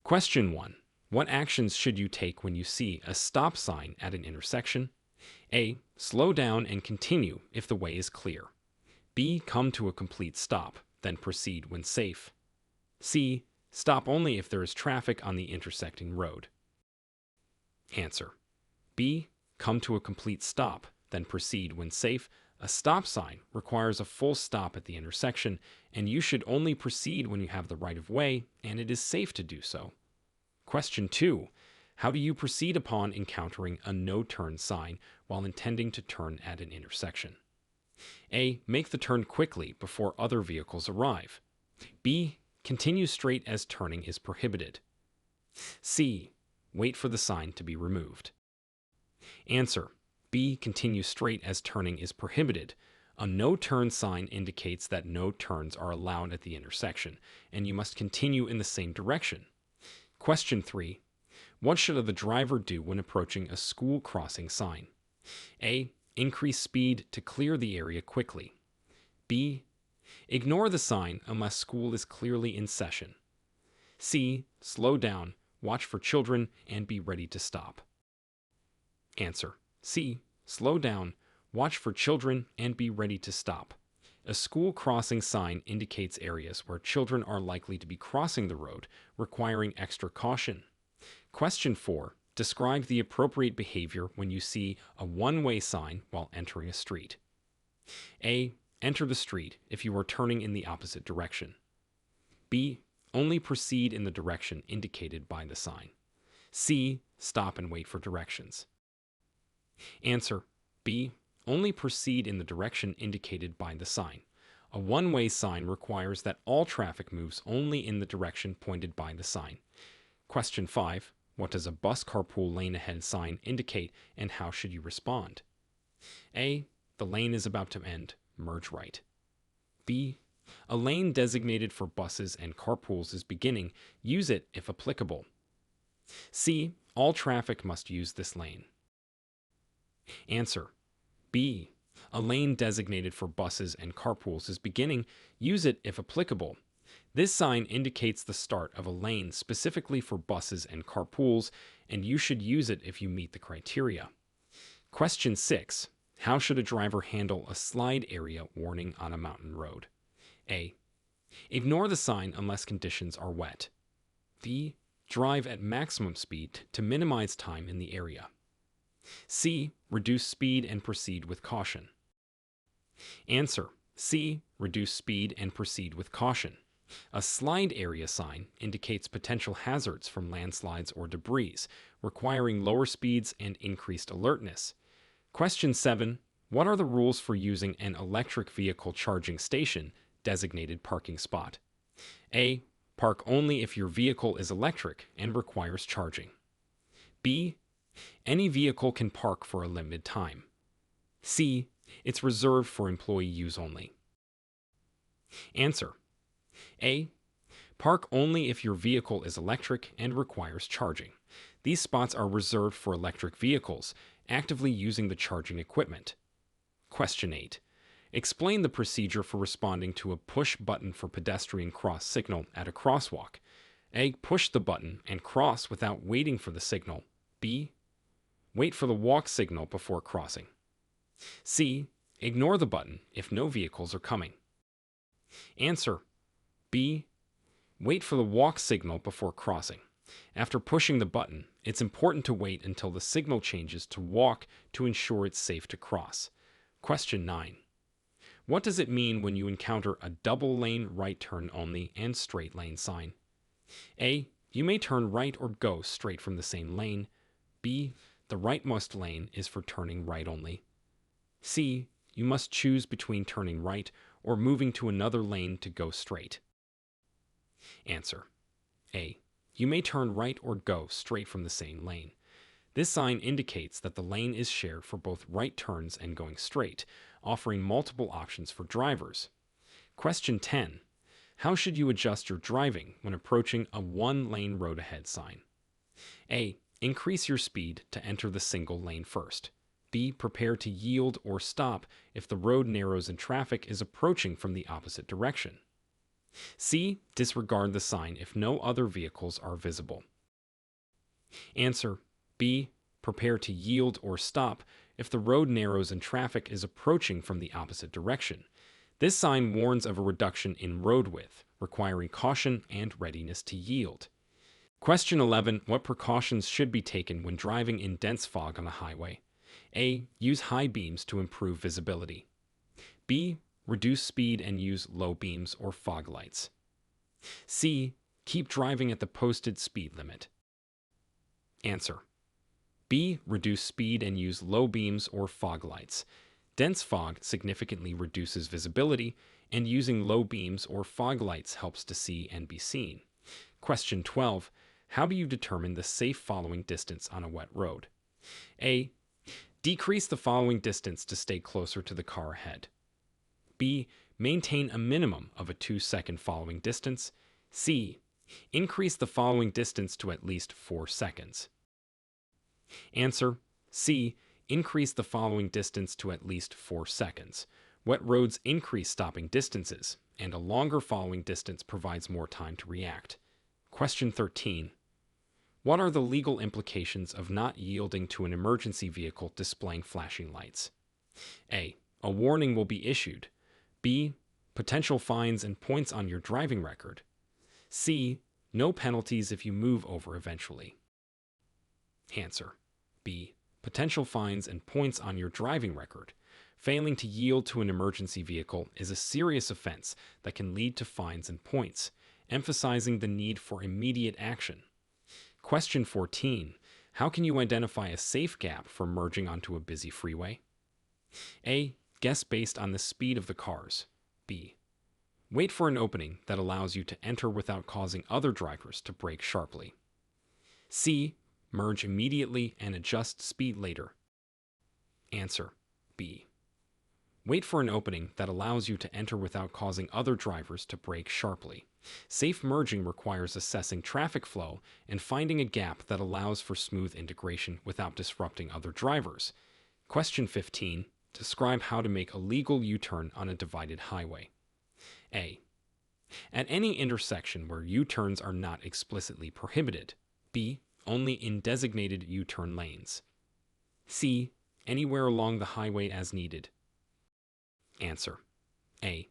Question 1. What actions should you take when you see a stop sign at an intersection? A. Slow down and continue if the way is clear. B. Come to a complete stop, then proceed when safe. C. Stop only if there is traffic on the intersecting road. Answer. B. Come to a complete stop, then proceed when safe. A stop sign requires a full stop at the intersection, and you should only proceed when you have the right of way and it is safe to do so. Question 2. How do you proceed upon encountering a no-turn sign while intending to turn at an intersection? A. Make the turn quickly before other vehicles arrive. B. Continue straight as turning is prohibited. C. Wait for the sign to be removed. Answer. B. Continue straight as turning is prohibited. A no-turn sign indicates that no turns are allowed at the intersection, and you must continue in the same direction. Question 3. What should the driver do when approaching a school crossing sign? A. Increase speed to clear the area quickly. B. Ignore the sign unless school is clearly in session. C. Slow down, watch for children, and be ready to stop. Answer. C. Slow down, watch for children, and be ready to stop. A school crossing sign indicates areas where children are likely to be crossing the road, requiring extra caution. Question 4. Describe the appropriate behavior when you see a one-way sign while entering a street. A. Enter the street if you are turning in the opposite direction. B. Only proceed in the direction indicated by the sign. C. Stop and wait for directions. Answer. B. Only proceed in the direction indicated by the sign. A one-way sign requires that all traffic moves only in the direction pointed by the sign. Question 5. What does a bus carpool lane ahead sign indicate, and how should you respond? A. The lane is about to end. Merge right. B. A lane designated for buses and carpools is beginning. Use it if applicable. C. All traffic must use this lane. Answer. B. A lane designated for buses and carpools is beginning. Use it if applicable. This sign indicates the start of a lane specifically for buses and carpools, and you should use it if you meet the criteria. Question 6. How should a driver handle a slide area warning on a mountain road? A. Ignore the sign unless conditions are wet. B. Drive at maximum speed to minimize time in the area. C. Reduce speed and proceed with caution. Answer. C. Reduce speed and proceed with caution. A slide area sign indicates potential hazards from landslides or debris, requiring lower speeds and increased alertness. Question 7. What are the rules for using an electric vehicle charging station designated parking spot? A. Park only if your vehicle is electric and requires charging. B. Any vehicle can park for a limited time. C. It's reserved for employee use only. Answer. A. Park only if your vehicle is electric and requires charging. These spots are reserved for electric vehicles actively using the charging equipment. Question 8. Explain the procedure for responding to a push button for pedestrian cross signal at a crosswalk. A. Push the button and cross without waiting for the signal. B. Wait for the walk signal before crossing. C. Ignore the button if no vehicles are coming. Answer. B. Wait for the walk signal before crossing. After pushing the button, it's important to wait until the signal changes to walk to ensure it's safe to cross. Question 9. What does it mean when you encounter a double lane right turn only and straight lane sign? A. You may turn right or go straight from the same lane. B. The rightmost lane is for turning right only. C. You must choose between turning right or moving to another lane to go straight. Answer. A. You may turn right or go straight from the same lane. This sign indicates that the lane is shared for both right turns and going straight, offering multiple options for drivers. Question 10. How should you adjust your driving when approaching a one-lane road ahead sign? A. Increase your speed to enter the single lane first. B. Prepare to yield or stop if the road narrows and traffic is approaching from the opposite direction. C. Disregard the sign if no other vehicles are visible. Answer B. Prepare to yield or stop if the road narrows and traffic is approaching from the opposite direction. This sign warns of a reduction in road width, requiring caution and readiness to yield. Question 11. What precautions should be taken when driving in dense fog on a highway? A. Use high beams to improve visibility. B. Reduce speed and use low beams or fog lights. C. Keep driving at the posted speed limit. Answer B. Reduce speed and use low beams or fog lights. Dense fog significantly reduces visibility, and using low beams or fog lights helps to see and be seen. Question 12. How do you determine the safe following distance on a wet road? A. Decrease the following distance to stay closer to the car ahead. B. Maintain a minimum of a 2-second following distance. C. Increase the following distance to at least 4 seconds. Answer C. Increase the following distance to at least 4 seconds. Wet roads increase stopping distances, and a longer following distance provides more time to react. Question 13. What are the legal implications of not yielding to an emergency vehicle displaying flashing lights? A. A warning will be issued. B. Potential fines and points on your driving record. C. No penalties if you move over eventually. Answer B. Potential fines and points on your driving record. Failing to yield to an emergency vehicle is a serious offense that can lead to fines and points, emphasizing the need for immediate action. Question 14. How can you identify a safe gap for merging onto a busy freeway? A. Guess based on the speed of the cars. B. Wait for an opening that allows you to enter without causing other drivers to brake sharply. C. Merge immediately and adjust speed later. Answer B. Wait for an opening that allows you to enter without causing other drivers to brake sharply. Safe merging requires assessing traffic flow and finding a gap that allows for smooth integration without disrupting other drivers. Question 15. Describe how to make a legal U-turn on a divided highway. A. At any intersection where U-turns are not explicitly prohibited. B. Only in designated U-turn lanes. C. Anywhere along the highway as needed. Answer A.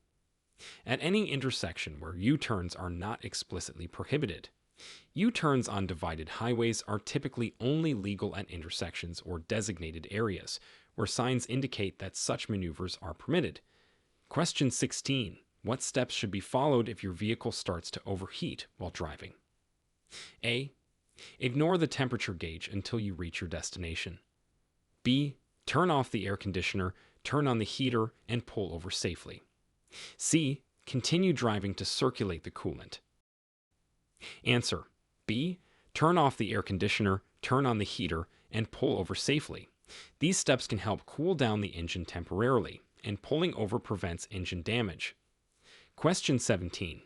At any intersection where U-turns are not explicitly prohibited. U-turns on divided highways are typically only legal at intersections or designated areas, where signs indicate that such maneuvers are permitted. Question 16. What steps should be followed if your vehicle starts to overheat while driving? A. Ignore the temperature gauge until you reach your destination. B. Turn off the air conditioner, turn on the heater, and pull over safely. C. Continue driving to circulate the coolant. Answer B. Turn off the air conditioner, turn on the heater, and pull over safely. These steps can help cool down the engine temporarily, and pulling over prevents engine damage. Question 17.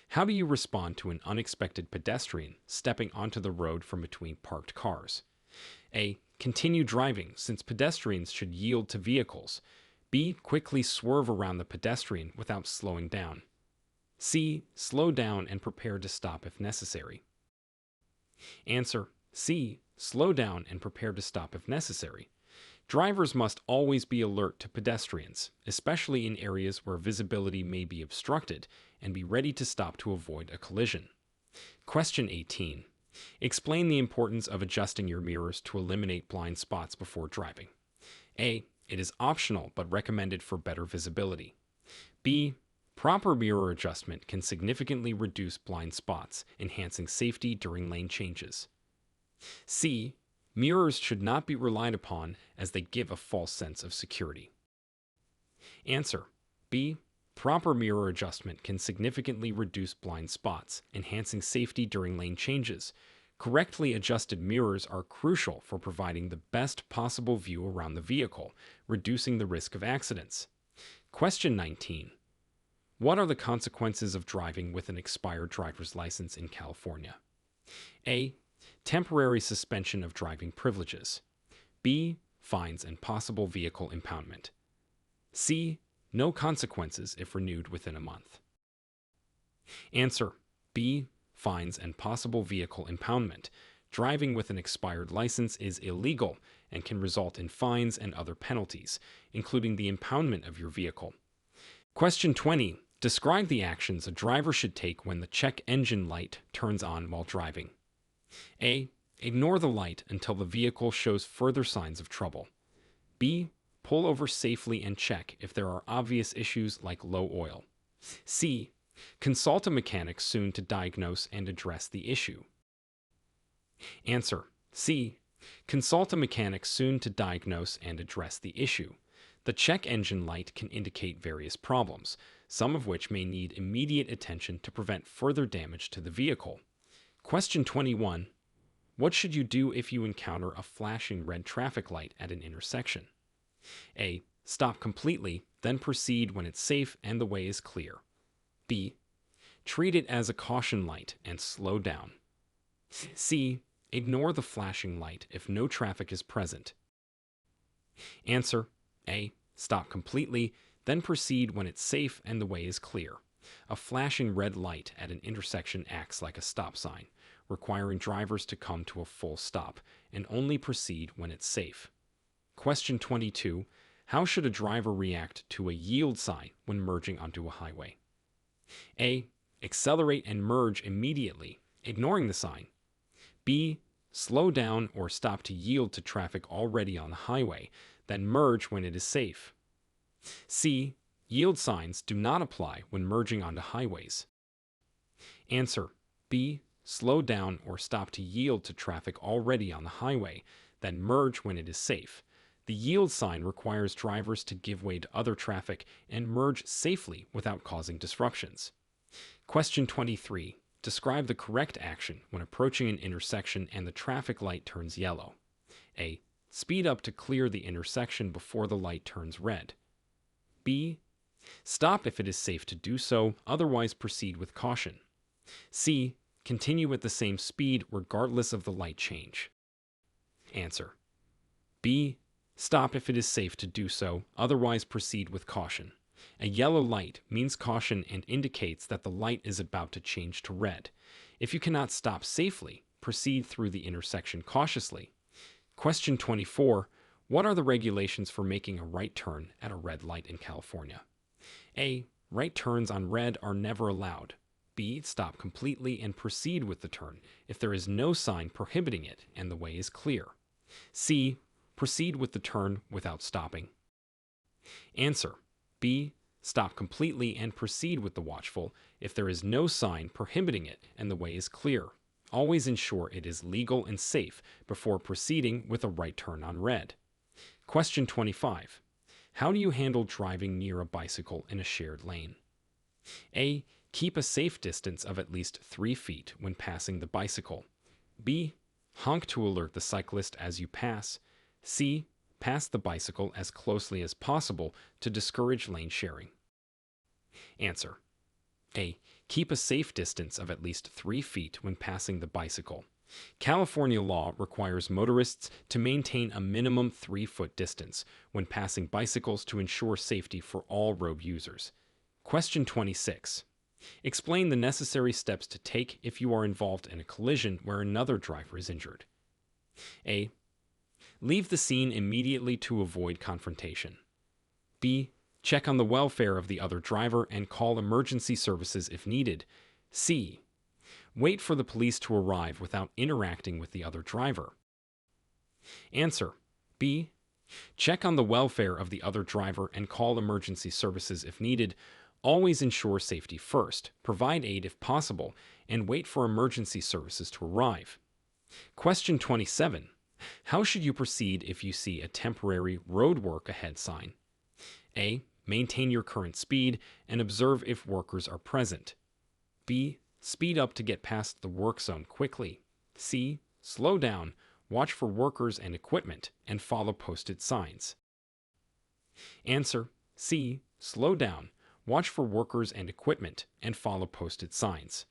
How do you respond to an unexpected pedestrian stepping onto the road from between parked cars? A. Continue driving, since pedestrians should yield to vehicles. B. Quickly swerve around the pedestrian without slowing down. C. Slow down and prepare to stop if necessary. Answer C. Slow down and prepare to stop if necessary. Drivers must always be alert to pedestrians, especially in areas where visibility may be obstructed, and be ready to stop to avoid a collision. Question 18. Explain the importance of adjusting your mirrors to eliminate blind spots before driving. A. It is optional but recommended for better visibility. B. Proper mirror adjustment can significantly reduce blind spots, enhancing safety during lane changes. C. Mirrors should not be relied upon as they give a false sense of security. Answer B. Proper mirror adjustment can significantly reduce blind spots, enhancing safety during lane changes. Correctly adjusted mirrors are crucial for providing the best possible view around the vehicle, reducing the risk of accidents. Question 19. What are the consequences of driving with an expired driver's license in California? A. Temporary suspension of driving privileges. B. Fines and possible vehicle impoundment. C. No consequences if renewed within a month. Answer: B. Fines and possible vehicle impoundment. Driving with an expired license is illegal and can result in fines and other penalties, including the impoundment of your vehicle. Question 20. Describe the actions a driver should take when the check engine light turns on while driving. A. Ignore the light until the vehicle shows further signs of trouble. B. Pull over safely and check if there are obvious issues like low oil. C. Consult a mechanic soon to diagnose and address the issue. Answer: C. Consult a mechanic soon to diagnose and address the issue. The check engine light can indicate various problems, some of which may need immediate attention to prevent further damage to the vehicle. Question 21. What should you do if you encounter a flashing red traffic light at an intersection? A. Stop completely, then proceed when it's safe and the way is clear. B. Treat it as a caution light and slow down. C. Ignore the flashing light if no traffic is present. Answer: A. Stop completely, then proceed when it's safe and the way is clear. A flashing red light at an intersection acts like a stop sign, requiring drivers to come to a full stop and only proceed when it's safe. Question 22. How should a driver react to a yield sign when merging onto a highway? A. Accelerate and merge immediately, ignoring the sign. B. Slow down or stop to yield to traffic already on the highway, then merge when it is safe. C. Yield signs do not apply when merging onto highways. Answer: B. Slow down or stop to yield to traffic already on the highway, then merge when it is safe. The yield sign requires drivers to give way to other traffic and merge safely without causing disruptions. Question 23. Describe the correct action when approaching an intersection and the traffic light turns yellow. A. Speed up to clear the intersection before the light turns red. B. Stop if it is safe to do so, otherwise proceed with caution. C. Continue at the same speed regardless of the light change. Answer: B. Stop if it is safe to do so, otherwise proceed with caution. A yellow light means caution and indicates that the light is about to change to red. If you cannot stop safely, proceed through the intersection cautiously. Question 24. What are the regulations for making a right turn at a red light in California? A. Right turns on red are never allowed. B. Stop completely and proceed with the turn if there is no sign prohibiting it and the way is clear. C. Proceed with the turn without stopping. Answer: B. Stop completely and proceed with the watchful if there is no sign prohibiting it and the way is clear. Always ensure it is legal and safe before proceeding with a right turn on red. Question 25. How do you handle driving near a bicycle in a shared lane? A. Keep a safe distance of at least 3 feet when passing the bicycle. B. Honk to alert the cyclist as you pass. C. Pass the bicycle as closely as possible to discourage lane sharing. Answer: A. Keep a safe distance of at least 3 feet when passing the bicycle. California law requires motorists to maintain a minimum 3-foot distance when passing bicycles to ensure safety for all road users. Question 26. Explain the necessary steps to take if you are involved in a collision where another driver is injured. A. Leave the scene immediately to avoid confrontation. B. Check on the welfare of the other driver and call emergency services if needed. C. Wait for the police to arrive without interacting with the other driver. Answer: B. Check on the welfare of the other driver and call emergency services if needed. Always ensure safety first, provide aid if possible, and wait for emergency services to arrive. Question 27. How should you proceed if you see a temporary road work ahead sign? A. Maintain your current speed and observe if workers are present. B. Speed up to get past the work zone quickly. C. Slow down, watch for workers and equipment, and follow posted signs. Answer: C. Slow down, watch for workers and equipment, and follow posted signs.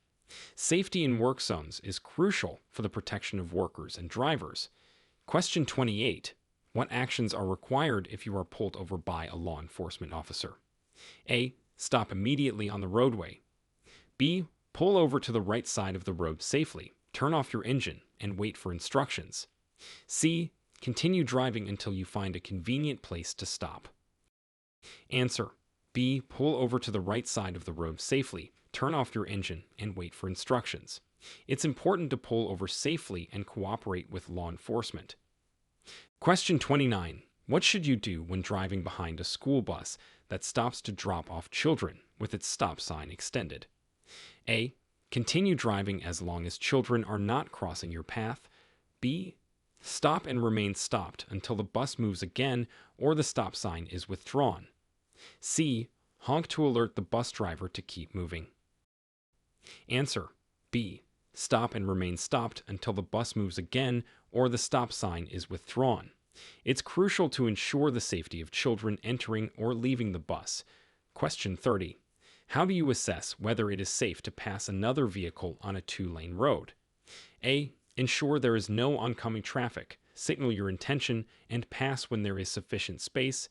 Safety in work zones is crucial for the protection of workers and drivers. Question 28. What actions are required if you are pulled over by a law enforcement officer? A. Stop immediately on the roadway. B. Pull over to the right side of the road safely. Turn off your engine and wait for instructions. C. Continue driving until you find a convenient place to stop. Answer. B. Pull over to the right side of the road safely. Turn off your engine and wait for instructions. It's important to pull over safely and cooperate with law enforcement. Question 29. What should you do when driving behind a school bus that stops to drop off children with its stop sign extended? A. Continue driving as long as children are not crossing your path. B. Stop and remain stopped until the bus moves again or the stop sign is withdrawn. C. Honk to alert the bus driver to keep moving. Answer. B. Stop and remain stopped until the bus moves again or the stop sign is withdrawn. It's crucial to ensure the safety of children entering or leaving the bus. Question 30. How do you assess whether it is safe to pass another vehicle on a two-lane road? A. Ensure there is no oncoming traffic. Signal your intention and pass when there is sufficient space.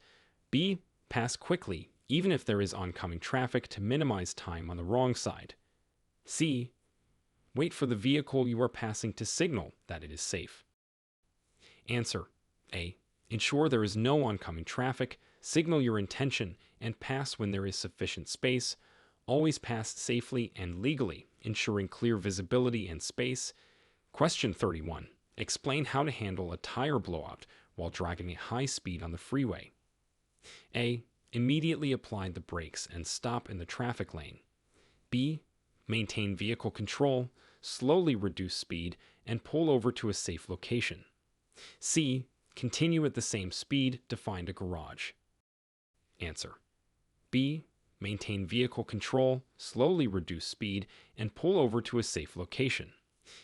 B. Pass quickly, even if there is oncoming traffic, to minimize time on the wrong side. C. Wait for the vehicle you are passing to signal that it is safe. Answer. A. Ensure there is no oncoming traffic. Signal your intention and pass when there is sufficient space. Always pass safely and legally, ensuring clear visibility and space. Question 31. Explain how to handle a tire blowout while driving at high speed on the freeway. A. Immediately apply the brakes and stop in the traffic lane. B. Maintain vehicle control, slowly reduce speed, and pull over to a safe location. C. Continue at the same speed to find a garage. Answer. B. Maintain vehicle control, slowly reduce speed, and pull over to a safe location.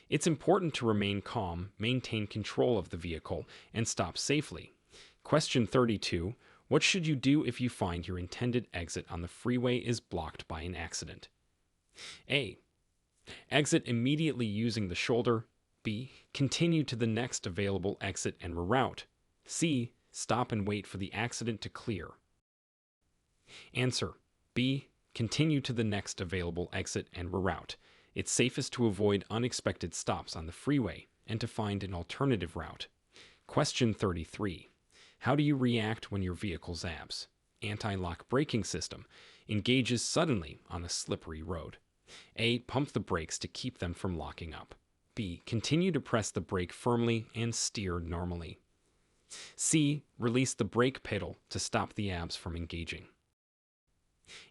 It's important to remain calm, maintain control of the vehicle, and stop safely. Question 32. What should you do if you find your intended exit on the freeway is blocked by an accident? A. Exit immediately using the shoulder. B. Continue to the next available exit and reroute. C. Stop and wait for the accident to clear. Answer. B. Continue to the next available exit and reroute. It's safest to avoid unexpected stops on the freeway and to find an alternative route. Question 33. How do you react when your vehicle's ABS, anti-lock braking system, engages suddenly on a slippery road? A. Pump the brakes to keep them from locking up. B. Continue to press the brake firmly and steer normally. C. Release the brake pedal to stop the ABS from engaging.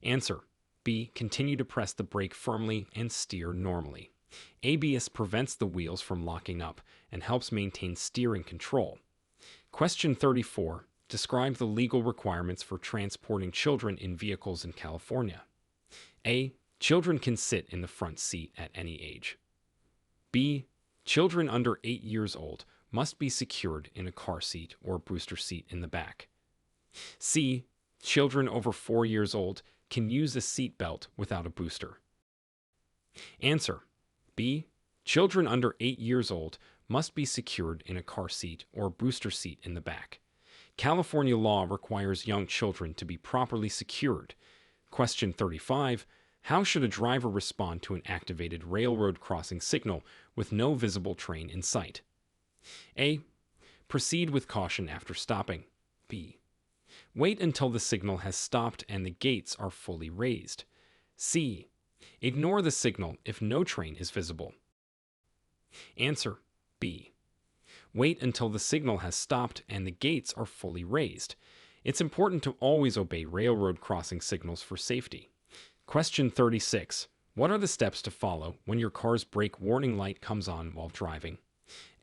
Answer. B. Continue to press the brake firmly and steer normally. ABS prevents the wheels from locking up and helps maintain steering control. Question 34. Describe the legal requirements for transporting children in vehicles in California. A. Children can sit in the front seat at any age. B. Children under 8 years old must be secured in a car seat or booster seat in the back. C. Children over 4 years old can use a seat belt without a booster. Answer. B. Children under 8 years old must be secured in a car seat or booster seat in the back. California law requires young children to be properly secured. Question 35. How should a driver respond to an activated railroad crossing signal with no visible train in sight? A. Proceed with caution after stopping. B. Wait until the signal has stopped and the gates are fully raised. C. Ignore the signal if no train is visible. Answer. B. Wait until the signal has stopped and the gates are fully raised. It's important to always obey railroad crossing signals for safety. Question 36. What are the steps to follow when your car's brake warning light comes on while driving?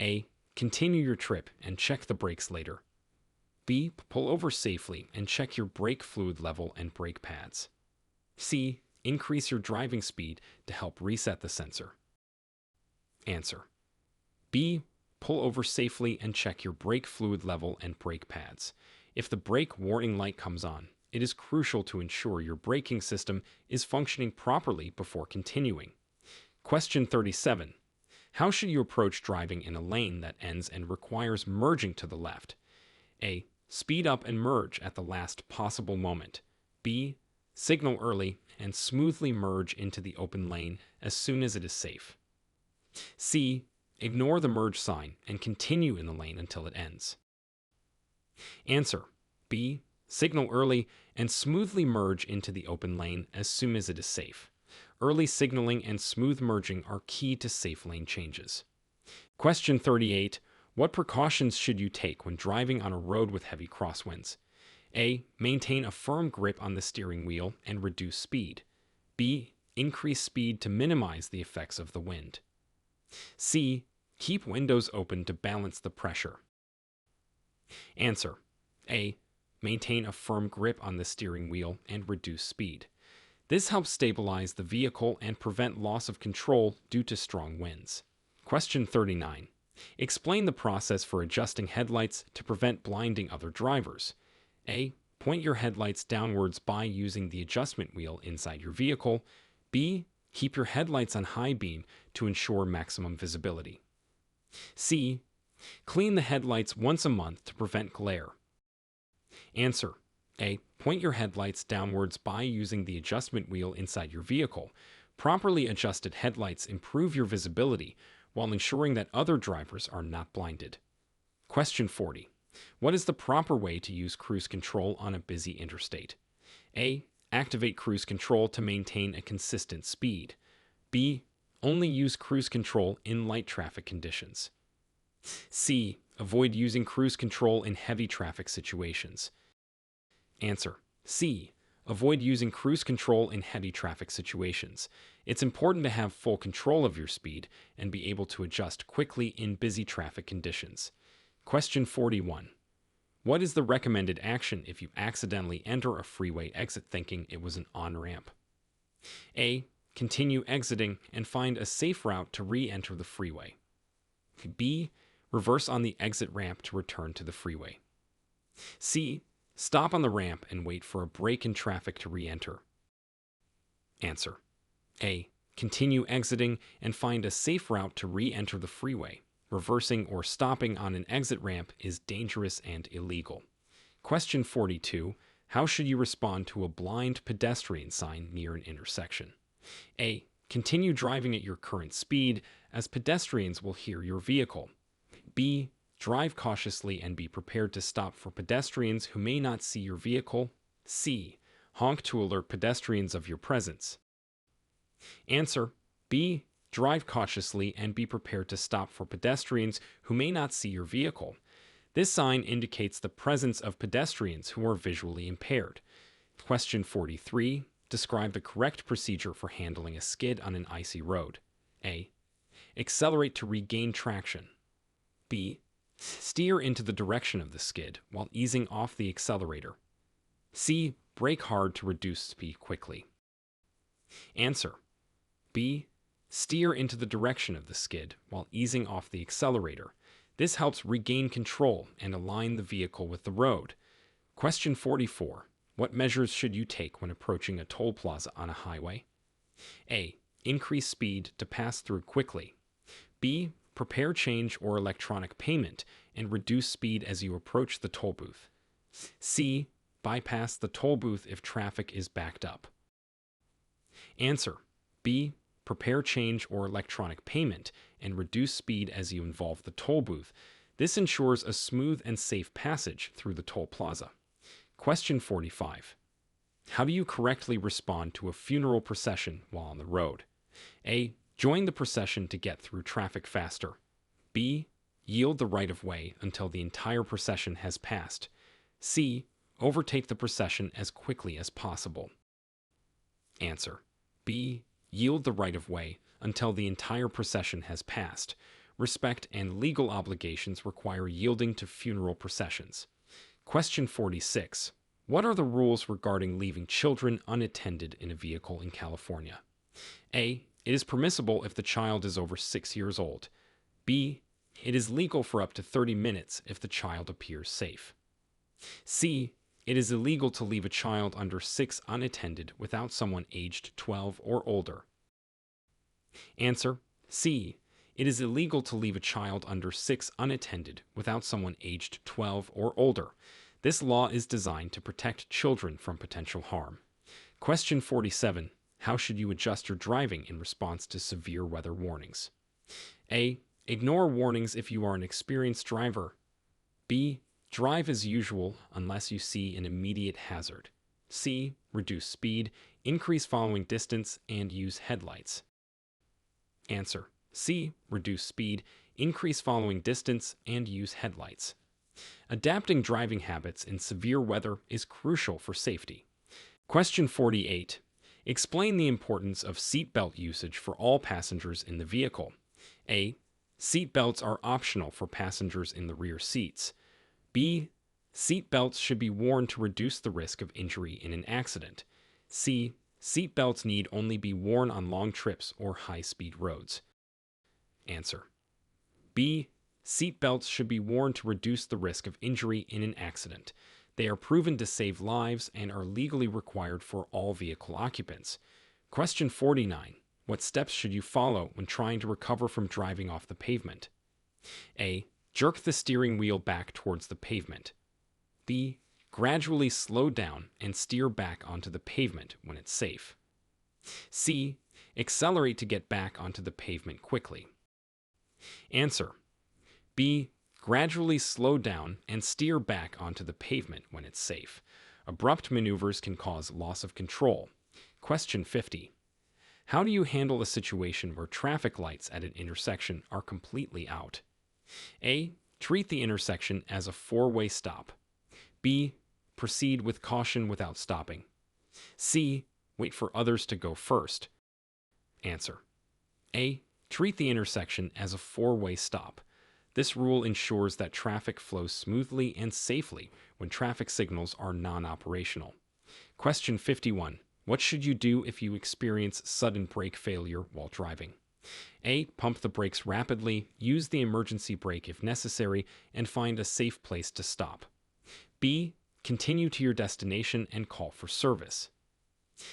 A. Continue your trip and check the brakes later. B. Pull over safely and check your brake fluid level and brake pads. C. Increase your driving speed to help reset the sensor. Answer. B. Pull over safely and check your brake fluid level and brake pads. If the brake warning light comes on, it is crucial to ensure your braking system is functioning properly before continuing. Question 37. How should you approach driving in a lane that ends and requires merging to the left? A. Speed up and merge at the last possible moment. B. Signal early and smoothly merge into the open lane as soon as it is safe. C. Ignore the merge sign and continue in the lane until it ends. Answer: B. Signal early and smoothly merge into the open lane as soon as it is safe. Early signaling and smooth merging are key to safe lane changes. Question 38. What precautions should you take when driving on a road with heavy crosswinds? A. Maintain a firm grip on the steering wheel and reduce speed. B. Increase speed to minimize the effects of the wind. C. Keep windows open to balance the pressure. Answer: A. Maintain a firm grip on the steering wheel and reduce speed. This helps stabilize the vehicle and prevent loss of control due to strong winds. Question 39. Explain the process for adjusting headlights to prevent blinding other drivers. A. Point your headlights downwards by using the adjustment wheel inside your vehicle. B. Keep your headlights on high beam to ensure maximum visibility. C. Clean the headlights once a month to prevent glare. Answer: A. Point your headlights downwards by using the adjustment wheel inside your vehicle. Properly adjusted headlights improve your visibility while ensuring that other drivers are not blinded. Question 40. What is the proper way to use cruise control on a busy interstate? A. Activate cruise control to maintain a consistent speed. B. Only use cruise control in light traffic conditions. C. Avoid using cruise control in heavy traffic situations. Answer: C. Avoid using cruise control in heavy traffic situations. It's important to have full control of your speed and be able to adjust quickly in busy traffic conditions. Question 41. What is the recommended action if you accidentally enter a freeway exit thinking it was an on-ramp? A. Continue exiting and find a safe route to re-enter the freeway. B. Reverse on the exit ramp to return to the freeway. C. Stop on the ramp and wait for a break in traffic to re-enter. Answer: A. Continue exiting and find a safe route to re-enter the freeway. Reversing or stopping on an exit ramp is dangerous and illegal. Question 42. How should you respond to a blind pedestrian sign near an intersection? A. Continue driving at your current speed, as pedestrians will hear your vehicle. B. Drive cautiously and be prepared to stop for pedestrians who may not see your vehicle. C. Honk to alert pedestrians of your presence. Answer: B. Drive cautiously and be prepared to stop for pedestrians who may not see your vehicle. This sign indicates the presence of pedestrians who are visually impaired. Question 43. Describe the correct procedure for handling a skid on an icy road. A. Accelerate to regain traction. B. Steer into the direction of the skid while easing off the accelerator. C. Brake hard to reduce speed quickly. Answer: B. Steer into the direction of the skid while easing off the accelerator. This helps regain control and align the vehicle with the road. Question 44. What measures should you take when approaching a toll plaza on a highway? A. Increase speed to pass through quickly. B. Prepare change or electronic payment and reduce speed as you approach the toll booth. C. Bypass the toll booth if traffic is backed up. Answer: B. Prepare change or electronic payment and reduce speed as you involve the toll booth. This ensures a smooth and safe passage through the toll plaza. Question 45. How do you correctly respond to a funeral procession while on the road? A. Join the procession to get through traffic faster. B. Yield the right-of-way until the entire procession has passed. C. Overtake the procession as quickly as possible. Answer: B. Yield the right-of-way until the entire procession has passed. Respect and legal obligations require yielding to funeral processions. Question 46. What are the rules regarding leaving children unattended in a vehicle in California? A. It is permissible if the child is over 6 years old. B. It is legal for up to 30 minutes if the child appears safe. C. It is illegal to leave a child under 6 unattended without someone aged 12 or older. Answer: C. It is illegal to leave a child under 6 unattended without someone aged 12 or older. This law is designed to protect children from potential harm. Question 47. How should you adjust your driving in response to severe weather warnings? A. Ignore warnings if you are an experienced driver. B. Drive as usual unless you see an immediate hazard. C. Reduce speed, increase following distance, and use headlights. Answer. C. Reduce speed, increase following distance, and use headlights. Adapting driving habits in severe weather is crucial for safety. Question 48. Explain the importance of seatbelt usage for all passengers in the vehicle. A. Seatbelts are optional for passengers in the rear seats. B. Seatbelts should be worn to reduce the risk of injury in an accident. C. Seatbelts need only be worn on long trips or high-speed roads. Answer. B. Seatbelts should be worn to reduce the risk of injury in an accident. They are proven to save lives and are legally required for all vehicle occupants. Question 49. What steps should you follow when trying to recover from driving off the pavement? A. Jerk the steering wheel back towards the pavement. B. Gradually slow down and steer back onto the pavement when it's safe. C. Accelerate to get back onto the pavement quickly. Answer. B. Gradually slow down and steer back onto the pavement when it's safe. Abrupt maneuvers can cause loss of control. Question 50. How do you handle a situation where traffic lights at an intersection are completely out? A. Treat the intersection as a four-way stop. B. Proceed with caution without stopping. C. Wait for others to go first. Answer. A. Treat the intersection as a four-way stop. This rule ensures that traffic flows smoothly and safely when traffic signals are non-operational. Question 51. What should you do if you experience sudden brake failure while driving? A. Pump the brakes rapidly, use the emergency brake if necessary, and find a safe place to stop. B. Continue to your destination and call for service.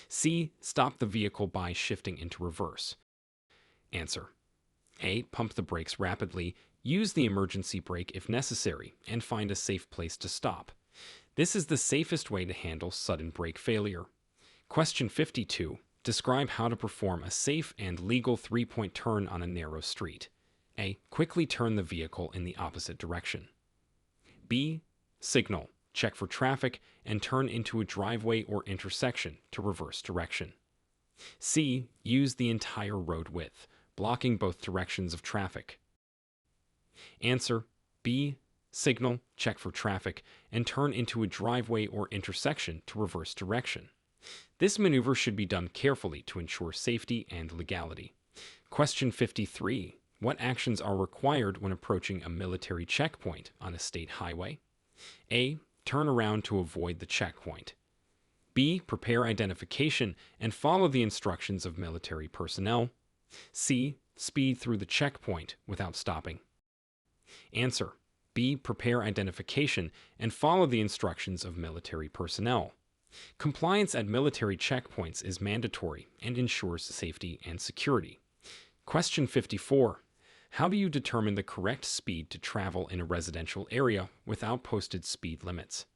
C. Stop the vehicle by shifting into reverse. Answer. A. Pump the brakes rapidly, use the emergency brake if necessary, and find a safe place to stop. This is the safest way to handle sudden brake failure. Question 52. Describe how to perform a safe and legal three-point turn on a narrow street. A. Quickly turn the vehicle in the opposite direction. B. Signal, check for traffic, and turn into a driveway or intersection to reverse direction. C. Use the entire road width, blocking both directions of traffic. Answer. B. Signal, check for traffic, and turn into a driveway or intersection to reverse direction. This maneuver should be done carefully to ensure safety and legality. Question 53. What actions are required when approaching a military checkpoint on a state highway? A. Turn around to avoid the checkpoint. B. Prepare identification and follow the instructions of military personnel. C. Speed through the checkpoint without stopping. Answer. B. Prepare identification and follow the instructions of military personnel. Compliance at military checkpoints is mandatory and ensures safety and security. Question 54. How do you determine the correct speed to travel in a residential area without posted speed limits?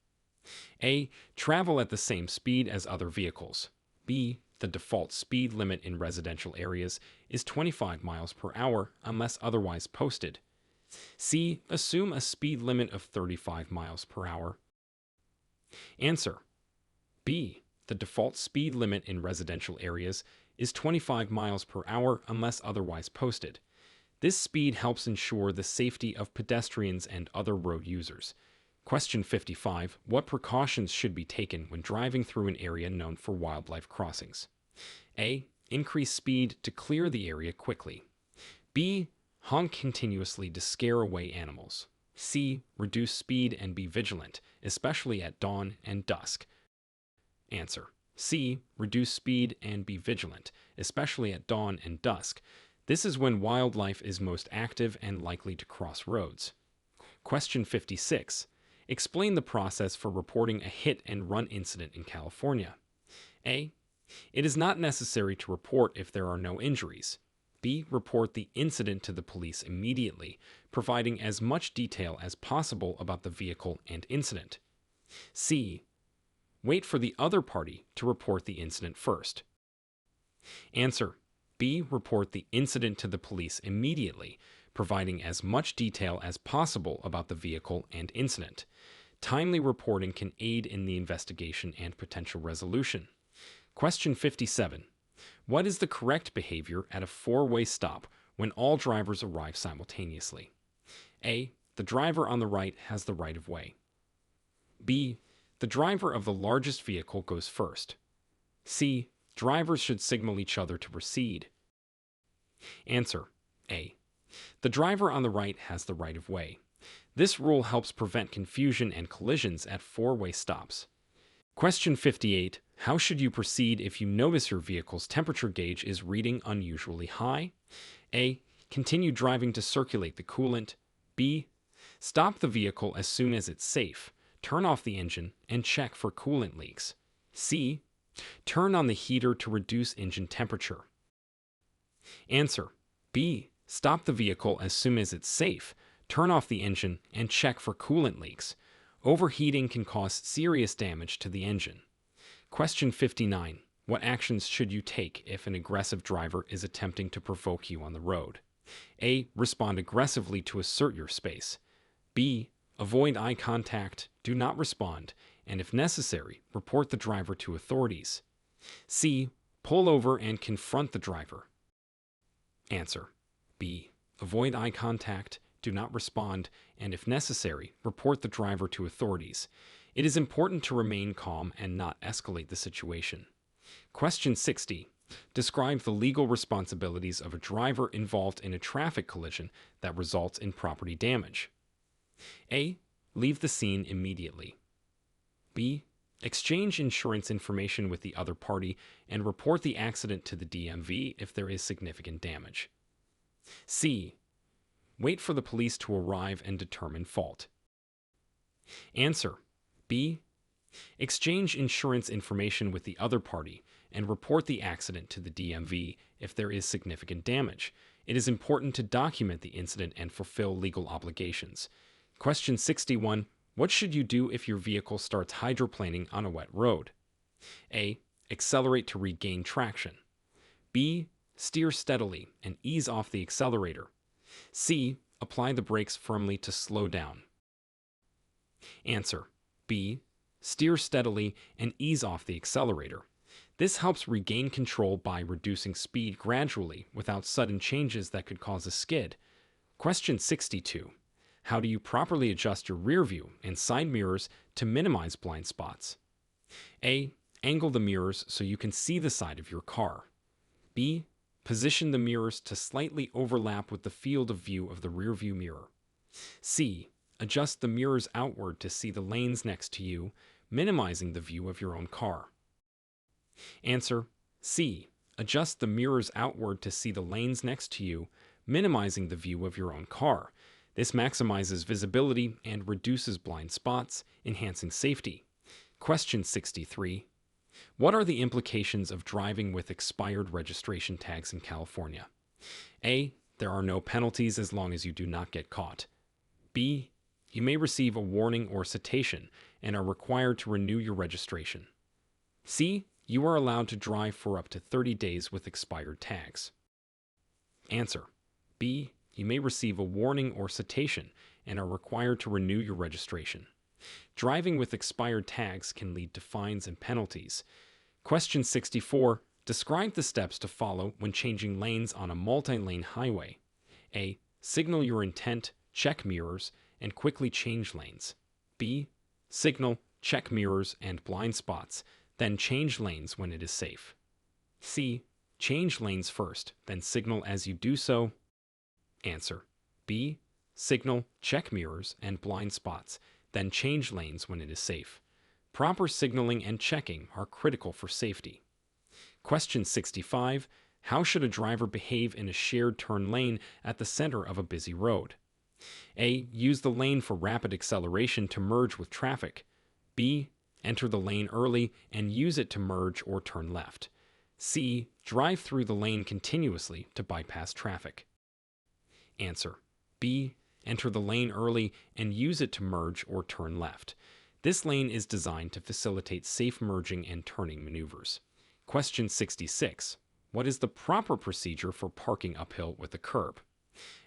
A. Travel at the same speed as other vehicles. B. The default speed limit in residential areas is 25 miles per hour unless otherwise posted. C. Assume a speed limit of 35 miles per hour. Answer. B. The default speed limit in residential areas is 25 miles per hour unless otherwise posted. This speed helps ensure the safety of pedestrians and other road users. Question 55. What precautions should be taken when driving through an area known for wildlife crossings? A. Increase speed to clear the area quickly. B. Honk continuously to scare away animals. C. Reduce speed and be vigilant, especially at dawn and dusk. Answer. C. Reduce speed and be vigilant, especially at dawn and dusk. This is when wildlife is most active and likely to cross roads. Question 56. Explain the process for reporting a hit-and-run incident in California. A. It is not necessary to report if there are no injuries. B. Report the incident to the police immediately, providing as much detail as possible about the vehicle and incident. C. wait for the other party to report the incident first. Answer: B. Report the incident to the police immediately, providing as much detail as possible about the vehicle and incident. Timely reporting can aid in the investigation and potential resolution. Question 57. What is the correct behavior at a four-way stop when all drivers arrive simultaneously? A. The driver on the right has the right of way. B. The driver of the largest vehicle goes first. C. Drivers should signal each other to proceed. Answer: A. The driver on the right has the right of way. This rule helps prevent confusion and collisions at four-way stops. Question 58. How should you proceed if you notice your vehicle's temperature gauge is reading unusually high? A. Continue driving to circulate the coolant. B. Stop the vehicle as soon as it's safe. Turn off the engine and check for coolant leaks. C. Turn on the heater to reduce engine temperature. Answer: B. Stop the vehicle as soon as it's safe. Turn off the engine and check for coolant leaks. Overheating can cause serious damage to the engine. Question 59. What actions should you take if an aggressive driver is attempting to provoke you on the road? A. Respond aggressively to assert your space. B. Avoid eye contact, do not respond, and if necessary, report the driver to authorities. C. Pull over and confront the driver. Answer: B. Avoid eye contact, do not respond, and if necessary, report the driver to authorities. It is important to remain calm and not escalate the situation. Question 60. Describe the legal responsibilities of a driver involved in a traffic collision that results in property damage. A. Leave the scene immediately. B. Exchange insurance information with the other party and report the accident to the DMV if there is significant damage. C. Wait for the police to arrive and determine fault. Answer: B. Exchange insurance information with the other party and report the accident to the DMV if there is significant damage. It is important to document the incident and fulfill legal obligations. Question 61. What should you do if your vehicle starts hydroplaning on a wet road? A. Accelerate to regain traction. B. Steer steadily and ease off the accelerator. C. Apply the brakes firmly to slow down. Answer: B. Steer steadily and ease off the accelerator. This helps regain control by reducing speed gradually without sudden changes that could cause a skid. Question 62. How do you properly adjust your rear view and side mirrors to minimize blind spots? A. Angle the mirrors so you can see the side of your car. B. Position the mirrors to slightly overlap with the field of view of the rear view mirror. C. Adjust the mirrors outward to see the lanes next to you, minimizing the view of your own car. Answer: C. Adjust the mirrors outward to see the lanes next to you, minimizing the view of your own car. This maximizes visibility and reduces blind spots, enhancing safety. Question 63. What are the implications of driving with expired registration tags in California? A. There are no penalties as long as you do not get caught. B. You may receive a warning or citation and are required to renew your registration. C. You are allowed to drive for up to 30 days with expired tags. Answer: B. You may receive a warning or citation and are required to renew your registration. Driving with expired tags can lead to fines and penalties. Question 64. Describe the steps to follow when changing lanes on a multi-lane highway. A. Signal your intent, check mirrors, and quickly change lanes. B. Signal, check mirrors and blind spots, then change lanes when it is safe. C. Change lanes first, then signal as you do so. Answer: B. Signal, check mirrors and blind spots, then change lanes when it is safe. Proper signaling and checking are critical for safety. Question 65. How should a driver behave in a shared turn lane at the center of a busy road? A. Use the lane for rapid acceleration to merge with traffic. B. Enter the lane early and use it to merge or turn left. C. Drive through the lane continuously to bypass traffic. Answer: B. Enter the lane early and use it to merge or turn left. This lane is designed to facilitate safe merging and turning maneuvers. Question 66. What is the proper procedure for parking uphill with a curb?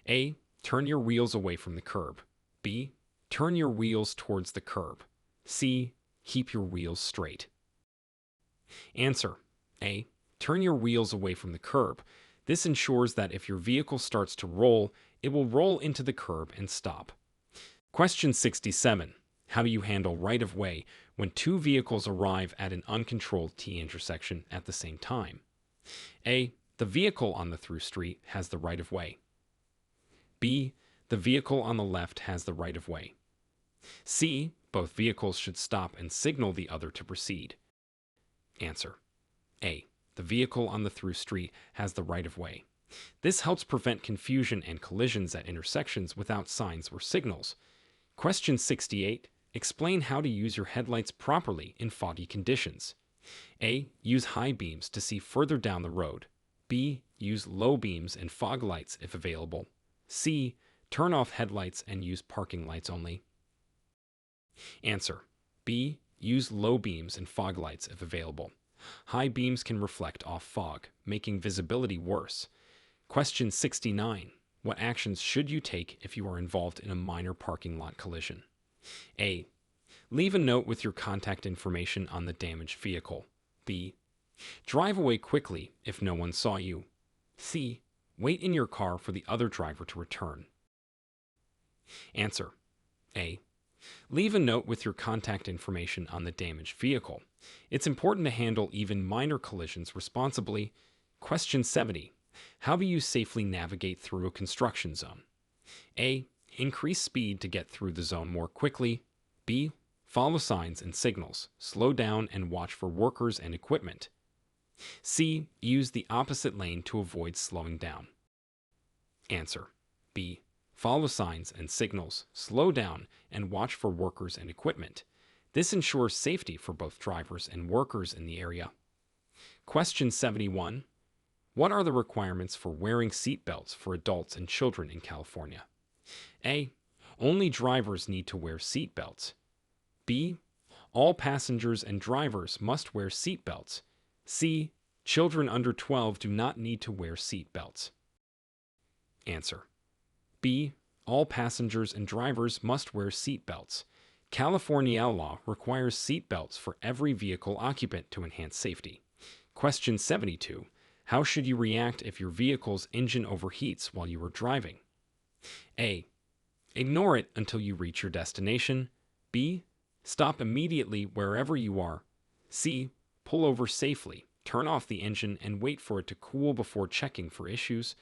A. Turn your wheels away from the curb. B. Turn your wheels towards the curb. C. Keep your wheels straight. Answer. A. Turn your wheels away from the curb. This ensures that if your vehicle starts to roll, it will roll into the curb and stop. Question 67. How do you handle right-of-way when two vehicles arrive at an uncontrolled T intersection at the same time? A. The vehicle on the through street has the right-of-way. B. The vehicle on the left has the right-of-way. C. Both vehicles should stop and signal the other to proceed. Answer. A. The vehicle on the through street has the right-of-way. This helps prevent confusion and collisions at intersections without signs or signals. Question 68. Explain how to use your headlights properly in foggy conditions. A. Use high beams to see further down the road. B. Use low beams and fog lights if available. C. Turn off headlights and use parking lights only. Answer. B. Use low beams and fog lights if available. High beams can reflect off fog, making visibility worse. Question 69. What actions should you take if you are involved in a minor parking lot collision? A. Leave a note with your contact information on the damaged vehicle. B. Drive away quickly if no one saw you. C. Wait in your car for the other driver to return. Answer. A. Leave a note with your contact information on the damaged vehicle. It's important to handle even minor collisions responsibly. Question 70. How do you safely navigate through a construction zone? A. Increase speed to get through the zone more quickly. B. Follow signs and signals. Slow down and watch for workers and equipment. C. Use the opposite lane to avoid slowing down. Answer. B. Follow signs and signals. Slow down and watch for workers and equipment. This ensures safety for both drivers and workers in the area. Question 71. What are the requirements for wearing seat belts for adults and children in California? A. Only drivers need to wear seat belts. B. All passengers and drivers must wear seat belts. C. Children under 12 do not need to wear seat belts. Answer. B. All passengers and drivers must wear seat belts. California law requires seat belts for every vehicle occupant to enhance safety. Question 72. How should you react if your vehicle's engine overheats while you are driving? A. Ignore it until you reach your destination. B. Stop immediately wherever you are. C. Pull over safely, turn off the engine, and wait for it to cool before checking for issues.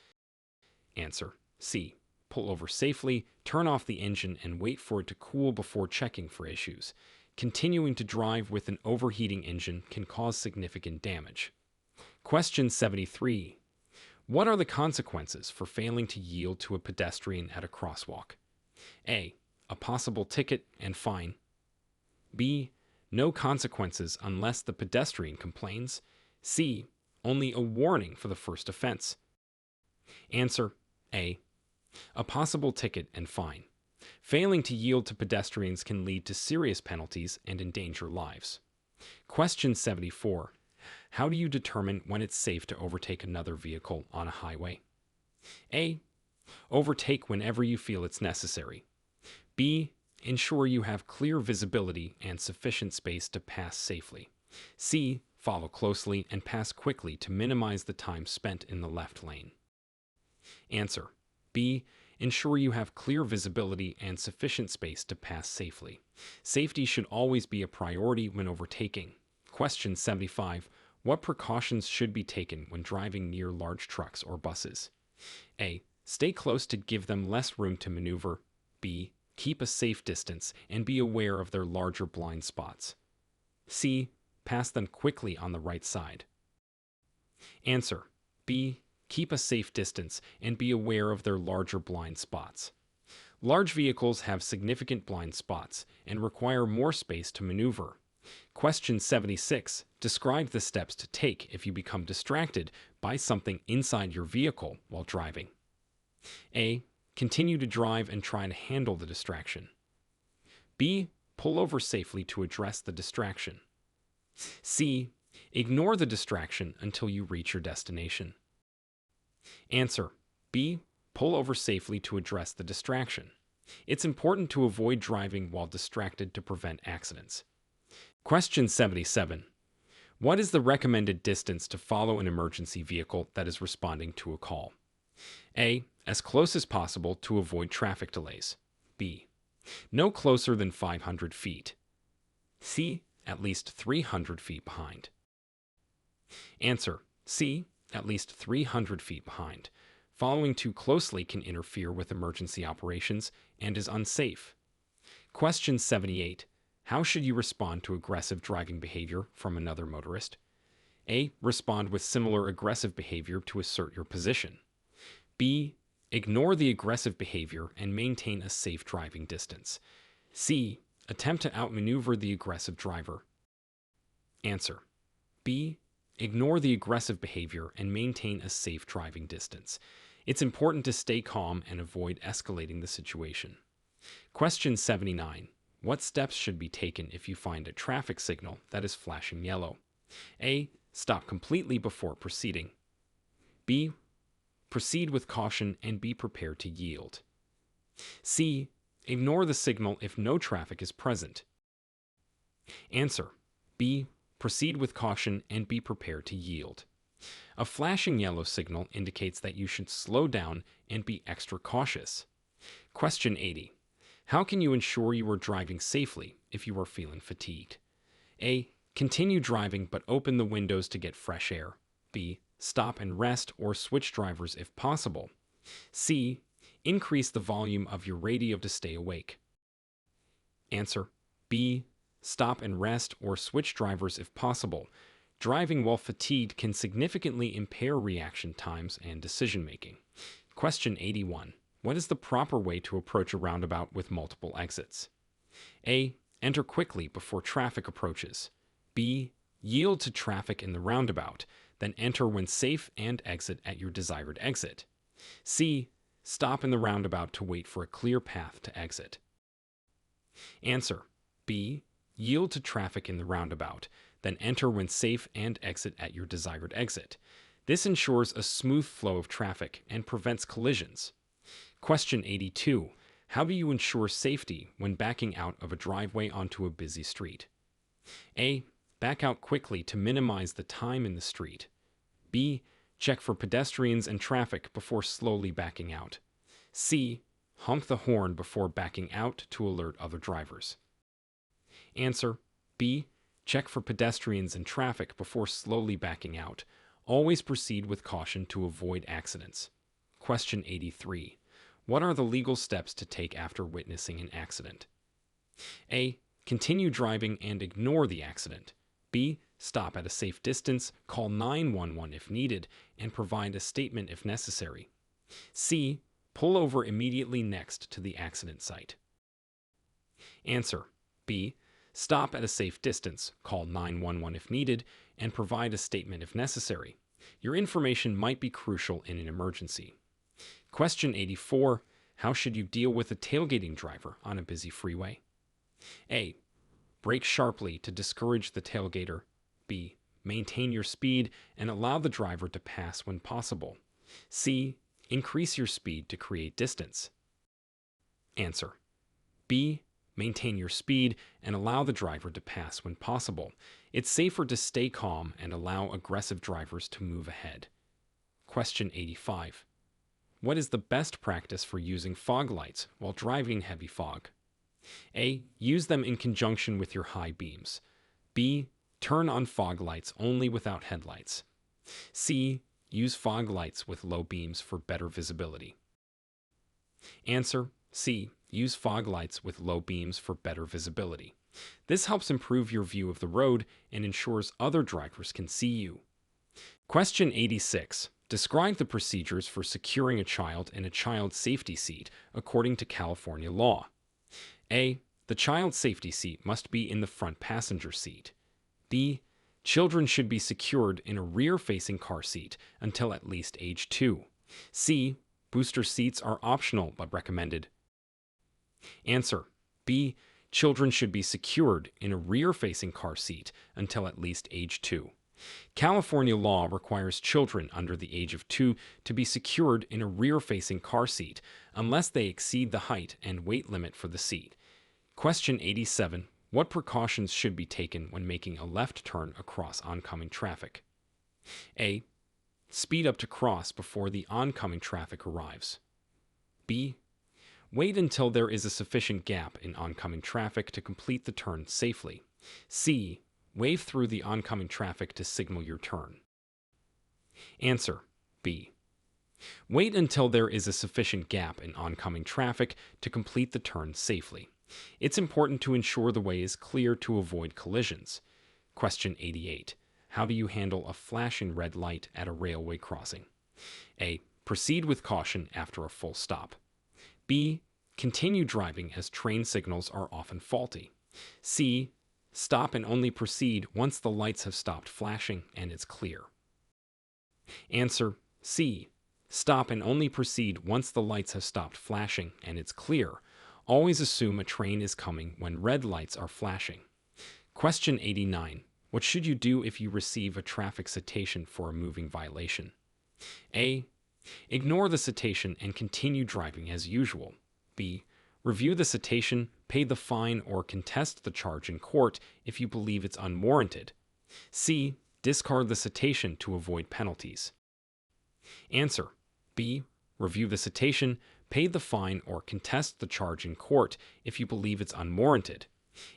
Answer. C. Pull over safely, turn off the engine, and wait for it to cool before checking for issues. Continuing to drive with an overheating engine can cause significant damage. Question 73. What are the consequences for failing to yield to a pedestrian at a crosswalk? A. A possible ticket and fine. B. No consequences unless the pedestrian complains. C. Only a warning for the first offense. Answer. A. A possible ticket and fine. Failing to yield to pedestrians can lead to serious penalties and endanger lives. Question 74. How do you determine when it's safe to overtake another vehicle on a highway? A. Overtake whenever you feel it's necessary. B. Ensure you have clear visibility and sufficient space to pass safely. C. Follow closely and pass quickly to minimize the time spent in the left lane. Answer. B. Ensure you have clear visibility and sufficient space to pass safely. Safety should always be a priority when overtaking. Question 75. What precautions should be taken when driving near large trucks or buses? A. Stay close to give them less room to maneuver. B. Keep a safe distance and be aware of their larger blind spots. C. Pass them quickly on the right side. Answer. B. Keep a safe distance and be aware of their larger blind spots. Large vehicles have significant blind spots and require more space to maneuver. Question 76. Describe the steps to take if you become distracted by something inside your vehicle while driving. A. Continue to drive and try to handle the distraction. B. pull over safely to address the distraction. C. Ignore the distraction until you reach your destination. Answer. B. Pull over safely to address the distraction. It's important to avoid driving while distracted to prevent accidents. Question 77. What is the recommended distance to follow an emergency vehicle that is responding to a call? A. As close as possible to avoid traffic delays. B. No closer than 500 feet. C. At least 300 feet behind. Answer. C. At least 300 feet behind. Following too closely can interfere with emergency operations and is unsafe. Question 78. How should you respond to aggressive driving behavior from another motorist? A. Respond with similar aggressive behavior to assert your position. B. Ignore the aggressive behavior and maintain a safe driving distance. C. Attempt to outmaneuver the aggressive driver. Answer. B. Ignore the aggressive behavior and maintain a safe driving distance. It's important to stay calm and avoid escalating the situation. Question 79. What steps should be taken if you find a traffic signal that is flashing yellow? A. Stop completely before proceeding. B. Proceed with caution and be prepared to yield. C. Ignore the signal if no traffic is present. Answer. B. Proceed with caution and be prepared to yield. A flashing yellow signal indicates that you should slow down and be extra cautious. Question 80. How can you ensure you are driving safely if you are feeling fatigued? A. Continue driving but open the windows to get fresh air. B. Stop and rest or switch drivers if possible. C. Increase the volume of your radio to stay awake. Answer. B. Stop and rest or switch drivers if possible. Driving while fatigued can significantly impair reaction times and decision-making. Question 81. What is the proper way to approach a roundabout with multiple exits? A. Enter quickly before traffic approaches. B. Yield to traffic in the roundabout, then enter when safe and exit at your desired exit. C. Stop in the roundabout to wait for a clear path to exit. Answer. B. Yield to traffic in the roundabout, then enter when safe and exit at your desired exit. This ensures a smooth flow of traffic and prevents collisions. Question 82. How do you ensure safety when backing out of a driveway onto a busy street? A. Back out quickly to minimize the time in the street. B. Check for pedestrians and traffic before slowly backing out. C. Honk the horn before backing out to alert other drivers. Answer. B. Check for pedestrians and traffic before slowly backing out. Always proceed with caution to avoid accidents. Question 83. What are the legal steps to take after witnessing an accident? A. Continue driving and ignore the accident. B. Stop at a safe distance, call 911 if needed, and provide a statement if necessary. C. Pull over immediately next to the accident site. Answer. B. Stop at a safe distance, call 911 if needed, and provide a statement if necessary. Your information might be crucial in an emergency. Question 84. How should you deal with a tailgating driver on a busy freeway? A. Brake sharply to discourage the tailgater. B. Maintain your speed and allow the driver to pass when possible. C. Increase your speed to create distance. Answer. B. Maintain your speed and allow the driver to pass when possible. It's safer to stay calm and allow aggressive drivers to move ahead. Question 85. What is the best practice for using fog lights while driving heavy fog? A. Use them in conjunction with your high beams. B. Turn on fog lights only without headlights. C. Use fog lights with low beams for better visibility. Answer. C. Use fog lights with low beams for better visibility. This helps improve your view of the road and ensures other drivers can see you. Question 86. Describe the procedures for securing a child in a child safety seat according to California law. A. The child safety seat must be in the front passenger seat. B. Children should be secured in a rear-facing car seat until at least age 2. C. Booster seats are optional but recommended. Answer. B. Children should be secured in a rear-facing car seat until at least age 2. California law requires children under the age of 2 to be secured in a rear-facing car seat unless they exceed the height and weight limit for the seat. Question 87. What precautions should be taken when making a left turn across oncoming traffic? A. Speed up to cross before the oncoming traffic arrives. B. Wait until there is a sufficient gap in oncoming traffic to complete the turn safely. C. Wave through the oncoming traffic to signal your turn. Answer: B. Wait until there is a sufficient gap in oncoming traffic to complete the turn safely. It's important to ensure the way is clear to avoid collisions. Question 88. How do you handle a flashing red light at a railway crossing? A. Proceed with caution after a full stop. B. Continue driving as train signals are often faulty. C. Stop and only proceed once the lights have stopped flashing and it's clear. Answer: C. Stop and only proceed once the lights have stopped flashing and it's clear. Always assume a train is coming when red lights are flashing. Question 89. What should you do if you receive a traffic citation for a moving violation? A. Ignore the citation and continue driving as usual. B. Review the citation, pay the fine, or contest the charge in court if you believe it's unwarranted. C. Discard the citation to avoid penalties. Answer: B. Review the citation, pay the fine, or contest the charge in court if you believe it's unwarranted.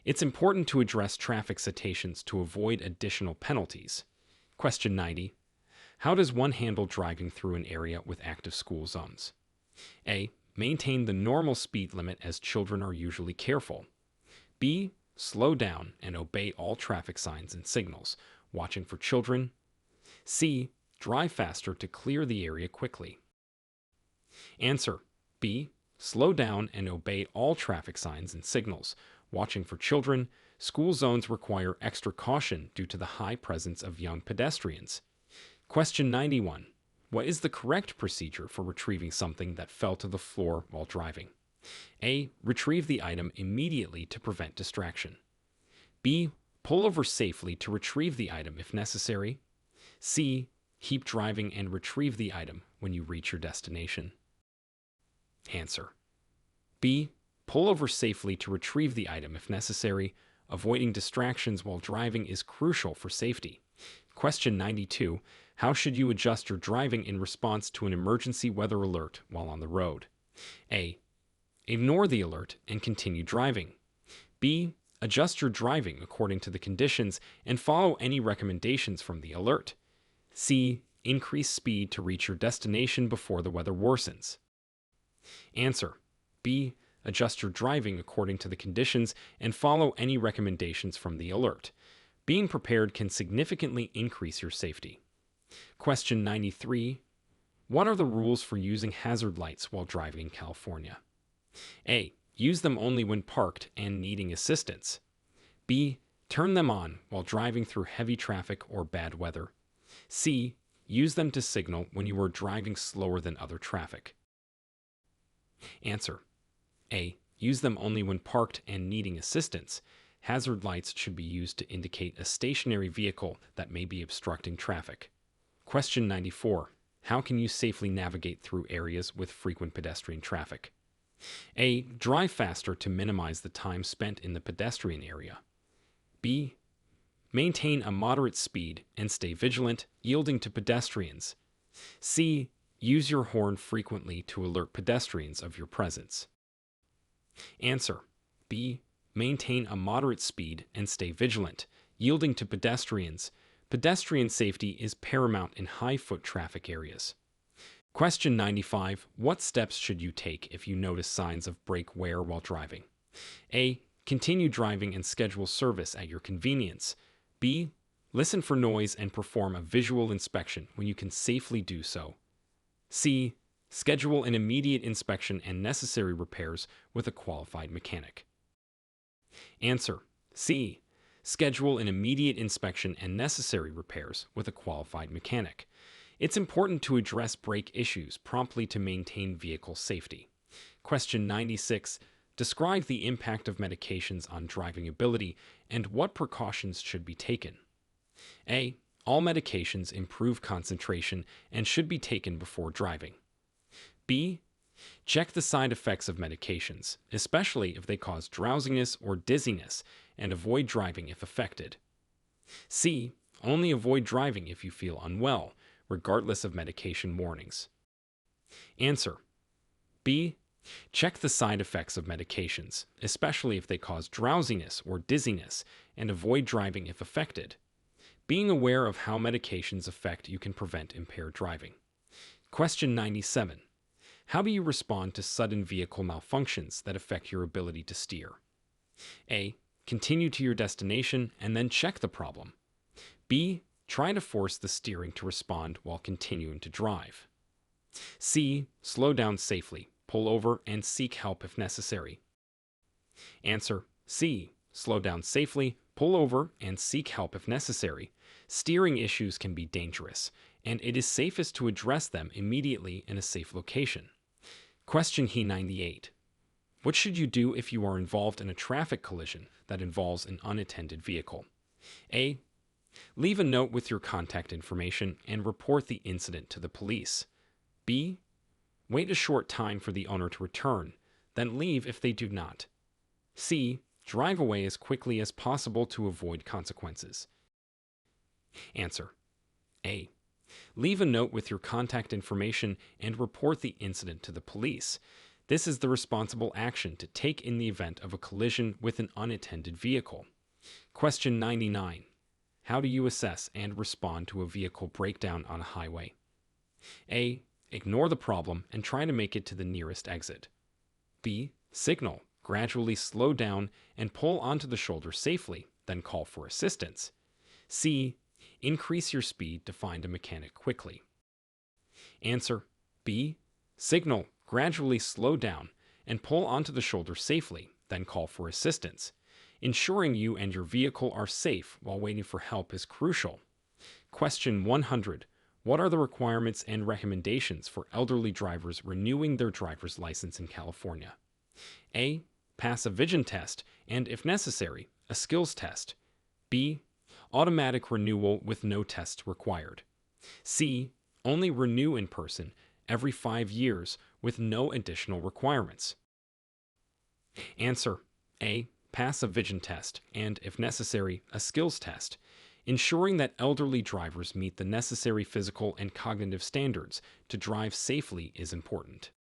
It's important to address traffic citations to avoid additional penalties. Question 90. How does one handle driving through an area with active school zones? A. Maintain the normal speed limit as children are usually careful. B. Slow down and obey all traffic signs and signals, watching for children. C. Drive faster to clear the area quickly. Answer: B. Slow down and obey all traffic signs and signals, watching for children. School zones require extra caution due to the high presence of young pedestrians. Question 91. What is the correct procedure for retrieving something that fell to the floor while driving? A. Retrieve the item immediately to prevent distraction. B. Pull over safely to retrieve the item if necessary. C. Keep driving and retrieve the item when you reach your destination. Answer: B. Pull over safely to retrieve the item if necessary. Avoiding distractions while driving is crucial for safety. Question 92. How should you adjust your driving in response to an emergency weather alert while on the road? A. Ignore the alert and continue driving. B. Adjust your driving according to the conditions and follow any recommendations from the alert. C. Increase speed to reach your destination before the weather worsens. Answer: B. Adjust your driving according to the conditions and follow any recommendations from the alert. Being prepared can significantly increase your safety. Question 93. What are the rules for using hazard lights while driving in California? A. Use them only when parked and needing assistance. B. Turn them on while driving through heavy traffic or bad weather. C. Use them to signal when you are driving slower than other traffic. Answer: A. Use them only when parked and needing assistance. Hazard lights should be used to indicate a stationary vehicle that may be obstructing traffic. Question 94. How can you safely navigate through areas with frequent pedestrian traffic? A. Drive faster to minimize the time spent in the pedestrian area. B. Maintain a moderate speed and stay vigilant, yielding to pedestrians. C. Use your horn frequently to alert pedestrians of your presence. Answer: B. Maintain a moderate speed and stay vigilant, yielding to pedestrians. Pedestrian safety is paramount in high-foot traffic areas. Question 95. What steps should you take if you notice signs of brake wear while driving? A. Continue driving and schedule service at your convenience. B. Listen for noise and perform a visual inspection when you can safely do so. C. Schedule an immediate inspection and necessary repairs with a qualified mechanic. Answer: C. Schedule an immediate inspection and necessary repairs with a qualified mechanic. It's important to address brake issues promptly to maintain vehicle safety. Question 96. Describe the impact of medications on driving ability and what precautions should be taken. A. All medications improve concentration and should be taken before driving. B. Check the side effects of medications, especially if they cause drowsiness or dizziness, and avoid driving if affected. C. Only avoid driving if you feel unwell, regardless of medication warnings. Answer. B. Check the side effects of medications, especially if they cause drowsiness or dizziness, and avoid driving if affected. Being aware of how medications affect you can prevent impaired driving. Question 97. How do you respond to sudden vehicle malfunctions that affect your ability to steer? A. Continue to your destination and then check the problem. B. Try to force the steering to respond while continuing to drive. C. Slow down safely, pull over, and seek help if necessary. Answer. C. Slow down safely, pull over, and seek help if necessary. Steering issues can be dangerous, and it is safest to address them immediately in a safe location. Question He98. What should you do if you are involved in a traffic collision that involves an unattended vehicle? A. Leave a note with your contact information and report the incident to the police. B. Wait a short time for the owner to return, then leave if they do not. C. Drive away as quickly as possible to avoid consequences. Answer. A. Leave a note with your contact information and report the incident to the police. This is the responsible action to take in the event of a collision with an unattended vehicle. Question 99. How do you assess and respond to a vehicle breakdown on a highway? A. Ignore the problem and try to make it to the nearest exit. B. Signal, gradually slow down, and pull onto the shoulder safely, then call for assistance. C. Increase your speed to find a mechanic quickly. Answer. B. Signal, gradually slow down, and pull onto the shoulder safely, then call for assistance. Ensuring you and your vehicle are safe while waiting for help is crucial. Question 100. What are the requirements and recommendations for elderly drivers renewing their driver's license in California? A. Pass a vision test and, if necessary, a skills test. B. Automatic renewal with no tests required. C. Only renew in person every 5 years with no additional requirements. Answer. A. Pass a vision test and, if necessary, a skills test. Ensuring that elderly drivers meet the necessary physical and cognitive standards to drive safely is important.